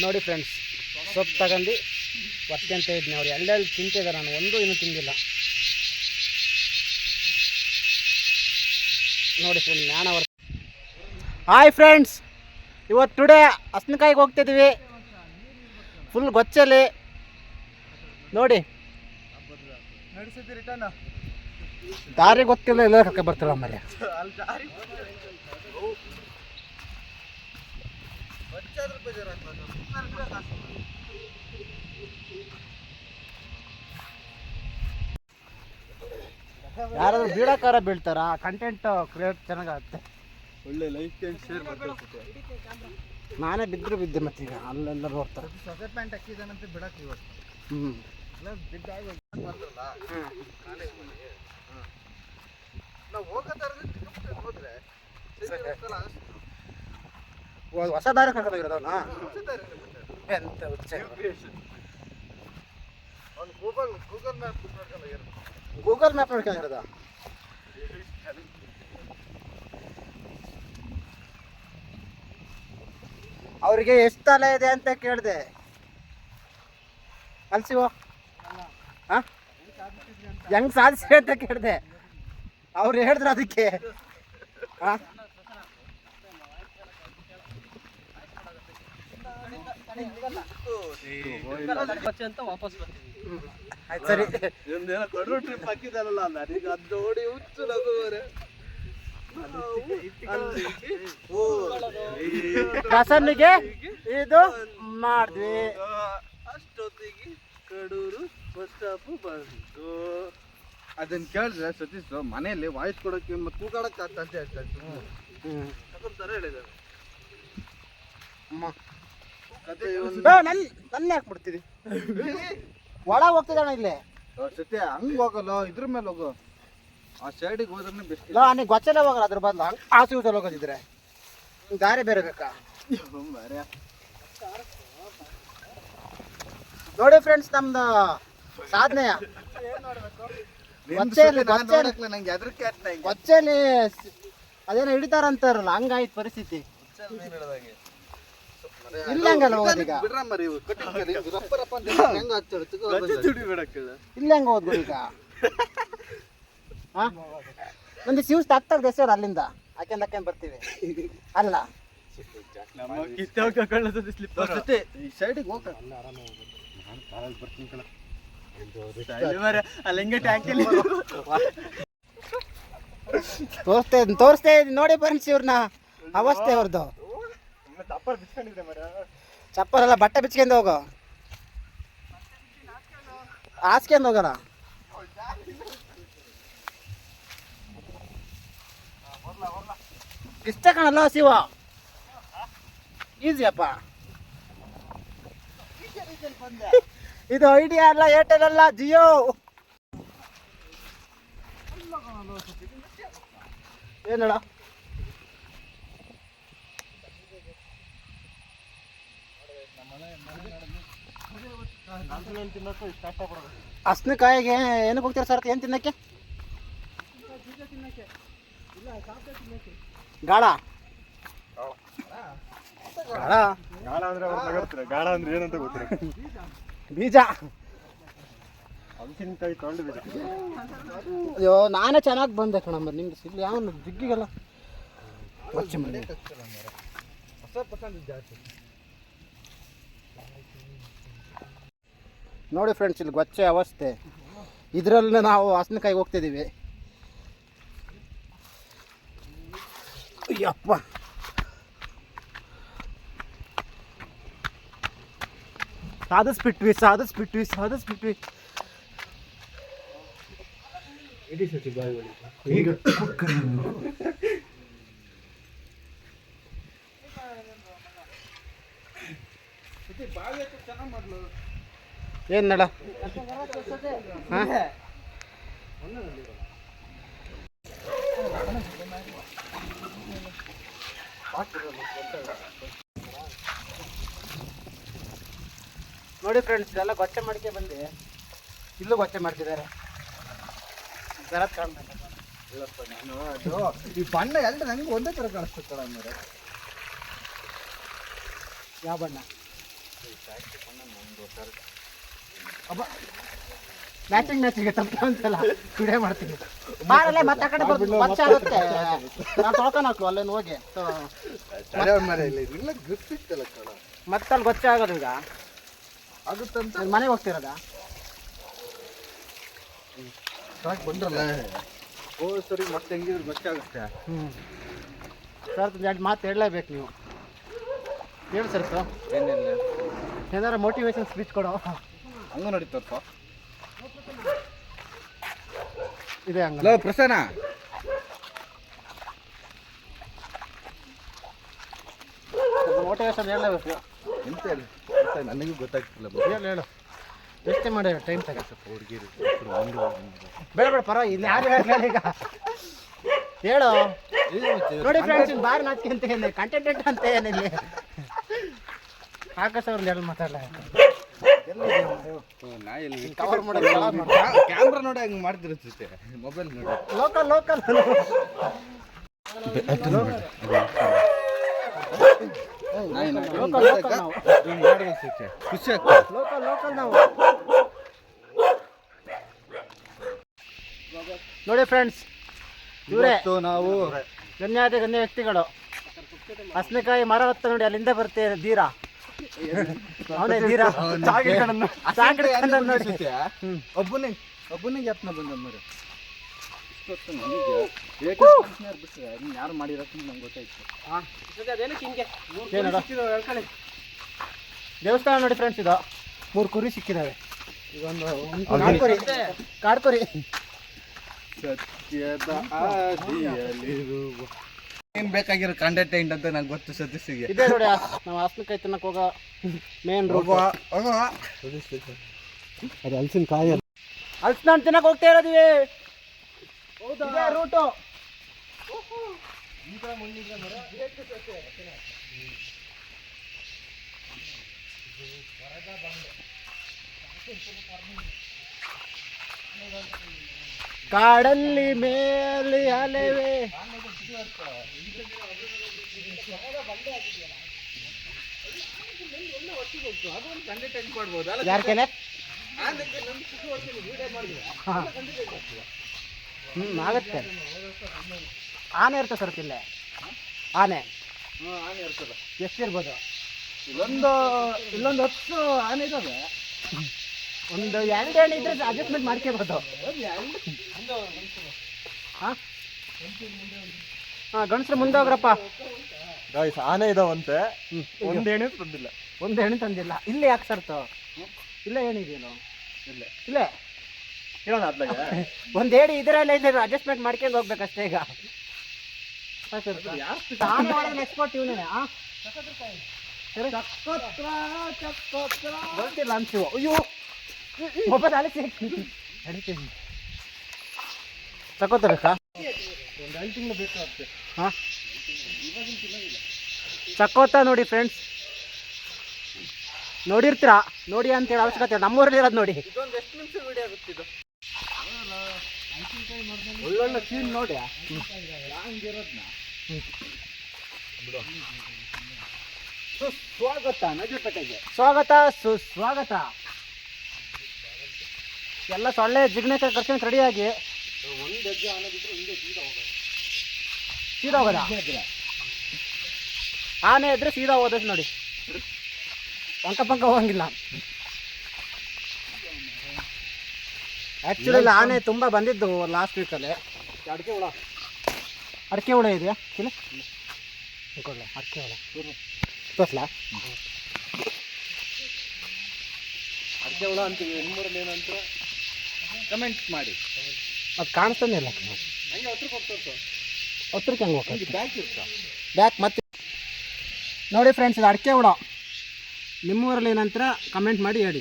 ನೋಡಿ ಫ್ರೆಂಡ್ಸ್, ಸೊಪ್ಪು ತಗೊಂಡು ಒತ್ಕೊಂತ ಇದ್ದೀನಿ. ಅವ್ರು ಎಲ್ಲೆಲ್ಲಿ ತಿಂತಿದ್ದಾರೆ, ನಾನು ಒಂದು ಇನ್ನೂ ತಿಂದಿಲ್ಲ. ನೋಡಿ ಫ್ರೆಂಡ್, ನಾನು ಅವ್ರ ಹಾಯ್ ಫ್ರೆಂಡ್ಸ್, ಇವತ್ತು ಟುಡೇ ಹಸನಕಾಯಿಗೆ ಹೋಗ್ತಿದ್ದೀವಿ. ಫುಲ್ ಗೊಚ್ಚಲಿ ನೋಡಿ. ದಾರಿ ಗೊತ್ತಿಲ್ಲ, ಎಲ್ಲ ಕರ್ಕ ಬರ್ತಾರ ಮರ್ಯ. ಯಾರಾದ್ರೂ ಬೀಳಕಾರ ಬೀಳ್ತಾರ, ಕಂಟೆಂಟ್ ಕ್ರಿಯೇಟ್ ಚೆನ್ನಾಗಾಗುತ್ತೆ. ಒಳ್ಳೆ ಲೈಕ್ ಆ್ಯಂಡ್ ಶೇರ್ ಮಾಡ್ತಾರೆ. ನಾನೇ ಬಿದ್ದರೂ ಬಿದ್ದೆ, ಮತ್ತೀಗ ಅಲ್ಲೆಲ್ಲ ನೋಡ್ತಾರೆ. ಹೊಸ ಪ್ಯಾಂಟ್ ಹಾಕಿದಾನಂತ ಬಿಡಕ್ಕೆ ಇವತ್ತು. ನಾವು ಹೋದ್ರೆ ಹೊಸ ದಾರಿ ಕರ್ಕೊಂಡೋಗಿರೋದವನ ಎಂತ ಅವ್ನು ಗೂಗಲ್ ಮ್ಯಾಪ್ ನೋಡ್ಕೊಂಡೋಗಿರೋದು. ಗೂಗಲ್ ಮ್ಯಾಪ್ ನೋಡ್ಕೊಂಡಿರೋದ. ಅವ್ರಿಗೆ ಎಷ್ಟು ತಲೆ ಇದೆ ಅಂತ ಕೇಳಿದೆ. ಕಲ್ಸಿವೋ ಹೆಂಗ್ ಸಾಧಿಸಿ ಅಂತ ಕೇಳಿದೆ. ಅವ್ರು ಹೇಳಿದ್ರು ಅದಕ್ಕೆ. ಸರಿ, ಟ್ರಿಪ್ ಹಾಕಿದಾರಲ್ಲ, ನನಗೆ ಅದು ನೋಡಿ ಹುಚ್ಚು ನಗುವರೆ. ಪ್ರಸನ್ನಿಗೆ ಇದು ಮಾಡಿದ್ವಿ. ಅಷ್ಟೊತ್ತಿಗೆ ಕಡೂರು ಬಸ್ ಸ್ಟಾಪ್ ಬಂತು. ಅದನ್ನ ಕೇಳಿದ್ರೆ ಸತೀಶ್ ಮನೆಯಲ್ಲಿ ವಾಯ್ಸ್ ಕೊಡೋಕೆ ಮತ್ತು ಕೂಗಾಡಕ್ಕೆ ಆಗ್ತಂತೆ ತಗೊಂತಾರೆ ಹೇಳಿದ್ದಾರೆ. ನನ್ನ ಯಾಕೆ ಬಿಡ್ತೀರಿ? ಒಳ ಹೋಗ್ತಿದ್ದಾನ ಇಲ್ಲಿ. ಸತ್ಯ ಹಂಗೆ ಹೋಗಲ್ಲ, ಇದ್ರ ಮೇಲೆ ಹೋಗು. ಆ ಸೈಡಿಗೆ ಹೋದ್ರೆ ಬೆಸ್ಟ್. ನನಗೆ ಗೊಚ್ಚಲ್ಲೇ ಹೋಗಲ್ಲ, ಅದ್ರ ಬದಲು ಹಂಗೆ ಆಸೆ ಊಸಲ್ಲಿ ಹೋಗೋದಿದ್ರೆ ದಾರಿ ಬೇರೆ ಬೇಕಾ? ನೋಡಿ ಫ್ರೆಂಡ್ಸ್, ನಮ್ದು ಸಾಧನೆಯ ಗೊಚ್ಚಲ್ಲಿ ಅದೇನೋ ಹಿಡಿತಾರಂತಾರಲ್ಲ, ಹಂಗಾಯ್ತು ಪರಿಸ್ಥಿತಿ. ಇಲ್ಲ ಹಂಗಲ್ಲ ಹೋಗೋದೀಗ. ಇಲ್ಲ ಹೆಂಗ ಹೋದ್ಬಿಡು ಈಗ. ಒಂದು ಸಿವ್ಸ್ ತಾಕ್ತಾಗ ದೇಶವ್ರು ಅಲ್ಲಿಂದ ಹಾಕ್ಯಂಡ್ ಬರ್ತೀವಿ ಅಲ್ಲ. ತೋರಿಸ್ತಾ ಇದ್ದೀನಿ ನೋಡಿ ಫ್ರೆಂಡ್ಸ್, ಇವ್ರನ್ನ ಅವಸ್ಥೆ ಅವ್ರದ್ದು. ಚಪ್ಪಲ್ ಎಲ್ಲ ಬಟ್ಟೆ ಬಿಚ್ಕೊಂಡು ಹೋಗೋ, ಹಾಸ್ಕೊಂಡು ಹೋಗೋಣ. ಇಷ್ಟ ಕಾಣಲ್ಲ ಶಿವ, ಈಸಿಯಪ್ಪ. ಇದು ಐಡಿಯಾ ಅಲ್ಲ, ಏರ್ಟೆಲ್ ಅಲ್ಲ, ಜಿಯೋ. ಏನೇಳ ಹಸನಕಾಯಿಗೆ ಏನಕ್ಕೆ ಹೋಗ್ತೀರ ಸರ್? ಏನು ತಿನ್ನಕ್ಕೆ? ಗಾಳ ಅಂದ್ರೆ ಏನಂತ ಗೊತ್ತಿರ? ಬೀಜ. ಅಯ್ಯೋ, ನಾನೇ ಚೆನ್ನಾಗಿ ಬಂದೆ ಕಣಮ್ಮ. ನಿಮ್ಗೆ ಸಿಗ್ಲಿ ಯಾವ ದಿಗ್ಗಿಗೆಲ್ಲ ನೋಡಿ ಫ್ರೆಂಡ್ಸ್, ಇಲ್ಲಿ ಗೊಚ್ಚೆ ಅವಸ್ಥೆ. ಇದರಲ್ಲಿ ನಾವು ಹಸನಕಾಯಿಗೆ ಹೋಗ್ತಿದ್ದೀವಿ. ಅಯ್ಯಪ್ಪ, ಸಾಧಿಸ್ಬಿಟ್ವಿ. ಏನ್ ನಡ ನೋಡಿ ಫ್ರೆಂಡ್ಸ್, ಇದೆಲ್ಲ ಗೊಚ್ಚೆ ಮಾಡಿಕೆ ಬಂದು ಇಲ್ಲೂ ಗೊಚ್ಚೆ ಮಾಡ್ತಿದ್ದಾರೆ. ಜರತ್ ಕಾಣ್ಬೇಕು. ಈ ಬಣ್ಣ ಎಲ್ಲ ನಂಗೆ ಒಂದೇ ಥರ ಕಾಣಿಸ್ತಲ್ಲ. ಯಾವ ಬಣ್ಣ? ಮ್ಯಾಚಿಂಗ್ ತಪ್ಪು ಅಂತಲ್ಲ ವಿಡಿಯೋ ಮಾಡ್ತೀನಿ ಬಾರಲ್ಲೇ ಮತ್ತೆ ಆ ಕಡೆ ಬರ್ತೀನಿ ಮಚ್ಚ ಆಗುತ್ತೆ ನಾನು ತೊಳ್ಕೊಂಡು ಹಾಕು ಅಲ್ಲೇನು ಹೋಗಿ ಮತ್ತೆ ಅಲ್ಲಿ ಗೊತ್ತೇ ಆಗೋದು ಈಗ ಆಗುತ್ತಂತ ಮನೆಗೆ ಹೋಗ್ತಿರೋದಾ ಸಾಕು ಬಂದ್ರಲ್ಲ ಓ ಸರಿ ಮತ್ತೆ ಹೆಂಗಿದ್ರು ಗೊತ್ತಾಗುತ್ತೆ ಸರ್ ಎರಡು ಮಾತು ಹೇಳಲೇಬೇಕು ನೀವು ಹೇಳಿ ಸರ್ ಏನಿಲ್ಲ ಏನಾದ್ರು ಮೋಟಿವೇಶನ್ ಸ್ಪೀಚ್ ಕೊಡೋ ಹಂಗ ನಡೀತಪ್ಪ ಇದೆ ಹಂಗ ಹಲೋ ಪ್ರಸನ್ನ ಮೋಟಿವೇಶನ್ ಹೇಳಲೇಬೇಕು ಎಂತ ಹೇಳಿ ನನಗೂ ಗೊತ್ತಾಗ್ತಿಲ್ಲ ಹೇಳು ಎಷ್ಟೇ ಮಾಡಿ ಟೈಮ್ ತಗ ಹುಡುಗಿರು ಬೇಡ ಪರವಾಗಿ ಇಲ್ಲಿ ಯಾರು ಹೇಳಿ ಈಗ ಹೇಳು ನೋಡಿ ಫ್ರೆಂಡ್ಸ್ ಬಾರಿ ನಾಚಿಕೆ ಅಂತ ಏನೇ ಕಂಟೆಂಟ್ ಅಂತ ಏನಿಲ್ಲಿ ಆಕಾಶ ಅವ್ರನ್ನ ಹೇಳಿ ಮಾತಾಡಲ್ಲ ಕವರ್ ಮಾಡಿ ಕ್ಯಾಮ್ರಾ ನೋಡಿ ಹಂಗೆ ಮಾಡ್ತಿರುತ್ತೆ ಮೊಬೈಲ್ ನೋಡಿ ಲೋಕಲ್ ಖುಷಿ ಆಗ್ತದೆ ಲೋಕಲ್ ನಾವು ನೋಡಿ ಫ್ರೆಂಡ್ಸ್ ಇವರೇ ನಾವು ಗಣ್ಯ ವ್ಯಕ್ತಿಗಳು ಹಸನೆಕಾಯಿ ಮರ ಹೊತ್ತ ನೋಡಿ ಅಲ್ಲಿಂದ ಬರ್ತೀವಿ ಧೀರ ಅವನೇ ಧೀರ ನೋಡಿ ಒಬ್ಬನಿಗೆ ಯತ್ನ ಬಂದ ಮರ ಇಷ್ಟೊತ್ತು ನನಗೆ ಯಾರು ಮಾಡಿರೋದು ನಂಗೆ ಗೊತ್ತಾಯ್ತು ದೇವಸ್ಥಾನ ನೋಡಿ ಫ್ರೆಂಡ್ಸ್ ಇದು 3 ಕುರಿ ಸಿಕ್ಕಿದಾವೆ ಇದೊಂದು ಕಾಡ್ಕುರಿ ಸತ್ಯದ ಆದಿಯಲ್ಲಿರುವ ಏನ್ ಬೇಕಾಗಿರೋ ಕಂಟೆಂಟ್ ಅಂತ ನಂಗೆ ಗೊತ್ತು ಸತೀಶಿಗೆ ಇದೆ ನೋಡಿ ನಾವು ಹಸನಕಾಯಿ ತಿನ್ನಕ್ ಹೋಗೋ ಮೇನ್ ರೂಟ್ ಅದು ಹಲಸಿನಕಾಯಿ ಹಲಸಿನ ಹಣ್ಣು ತಿನ್ನಕ್ ಹೋಗ್ತಾ ಇರೋದಿವಿ ಹೌದಾ ರೂಟು ಕಾಡಲ್ಲಿ ಮೇಲೆ ಅಲೆವೆ ಯಾರ ಕೆಲೆ ಆಗುತ್ತೆ ಆನೆ ಇರ್ತದೆ ಸರ್ ಇಲ್ಲೇ ಆನೆ ಆನೆ ಇರ್ತದೆ ಎಷ್ಟಿರ್ಬೋದು ಇಲ್ಲೊಂದು 10 ಆನೆ ಇದಾವೆ ಒಂದು 2 ಆನೆ ಇದ್ರೆ ಅಡ್ಜಸ್ಟ್ಮೆಂಟ್ ಮಾಡ್ಕೋಬೋದು ಹಾಂ ಗಂಡಸ್ರು ಮುಂದೆ ಹೋಗ್ರಪ್ಪ ಆನೆ ಇದಾವಂತೆ ಒಂದು ಎಣ್ಣೆ ತಂದಿಲ್ಲ ಒಂದು ಹೆಣ್ಣು ತಂದಿಲ್ಲ ಇಲ್ಲೇ ಯಾಕೆ ಸರ್ತು ಇಲ್ಲೇ ಏನಿದೆಯೋ ಇಲ್ಲೇ ಒಂದು ಹೇಳಿ ಇದರಲ್ಲೇ ಇದ್ದಾರೆ ಅಡ್ಜಸ್ಟ್ಮೆಂಟ್ ಮಾಡ್ಕೊಂಡು ಹೋಗ್ಬೇಕಷ್ಟೇ ಈಗ ಎಕ್ಸ್ಪೋರ್ಟ್ ಇವನೇ ಬರ್ತಿಲ್ಲ ಅಂತೀವ ಅಯ್ಯೋ ಮೊಬೈಲ್ ಅಳಿಸಿ ತಗೋತಾರಕ್ಕ ಒಂದು 2 ತಿಂಗಳು ಬೇಕಾಗುತ್ತೆ ಹಾಂ ಚಕ್ಕೋತ ನೋಡಿ ಫ್ರೆಂಡ್ಸ್ ನೋಡಿರ್ತೀರಾ ನೋಡಿ ಅಂತೇಳಿ ಅವಶ್ಯಕತೆ ನಮ್ಮೂರಲ್ಲಿ ಇರೋದು ನೋಡಿ ಇದೊಂದು ಎಷ್ಟು ನಿಮಿಷ ವಿಡಿಯೋ ಆಗುತ್ತೆ ಇದು ಒಳ್ಳೊಳ್ಳೆ ಸೀನ್ ನೋಡಿ ಹಂಗಿರೋದ್ನ ಸುಸ್ವಾಗತ ನಜಪೇಟೆಗೆ ಸ್ವಾಗತ ಸುಸ್ವಾಗತ ಎಲ್ಲ ಸೊಳ್ಳೆ ಜಿಗ್ನೆಕಾಯಿ ಕರ್ಕೊಂಡು ರೆಡಿಯಾಗಿ ಒಂದು ಹೆಜ್ಜೆ ಆನೆ ಬಿಟ್ಟರೆ ಹಿಂದೆ ಸೀದಾ ಹೋಗೋದಾ ಆನೆ ಇದ್ರೆ ಸೀದಾ ಹೋದದ್ದು ನೋಡಿ ಪಂಕ ಹೋಗಂಗಿಲ್ಲ ಆ್ಯಕ್ಚುಲಿ ಇಲ್ಲಿ ಆನೆ ತುಂಬ ಬಂದಿದ್ದು ಲಾಸ್ಟ್ ವೀಕಲ್ಲಿ ಅಡಿಕೆ ಹುಳ ಇದೆಯಾ ಇಲ್ಲ ಕೊಡಲ ಅಡಿಕೆ ಹುಳ ತೋರಿಸ್ಲಾ ಅಡಿಕೆ ಹುಳ ಅಂತೀವಿ ಹೆಣ್ಮೂರಲ್ಲಿ ಏನಂತ ಕಮೆಂಟ್ ಮಾಡಿ ಅದು ಕಾಣಿಸ್ತಾನೆ ಇಲ್ಲ ಹಂಗೆ ಹತ್ರಕ್ಕೆ ಹೋಗ್ತಾ ಹತ್ರಕ್ಕೆ ಹೆಂಗೆ ಹೋಗ್ತದೆ ಬ್ಯಾಕ್ ಇರ್ತಾ ಬ್ಯಾಕ್ ಮತ್ತೆ ನೋಡಿ ಫ್ರೆಂಡ್ಸ್ ಇದು ಅಡಿಕೆ ಹುಳ ನಿಮ್ಮೂರಲ್ಲಿ ಏನಂತ ಕಮೆಂಟ್ ಮಾಡಿ ಹೇಳಿ.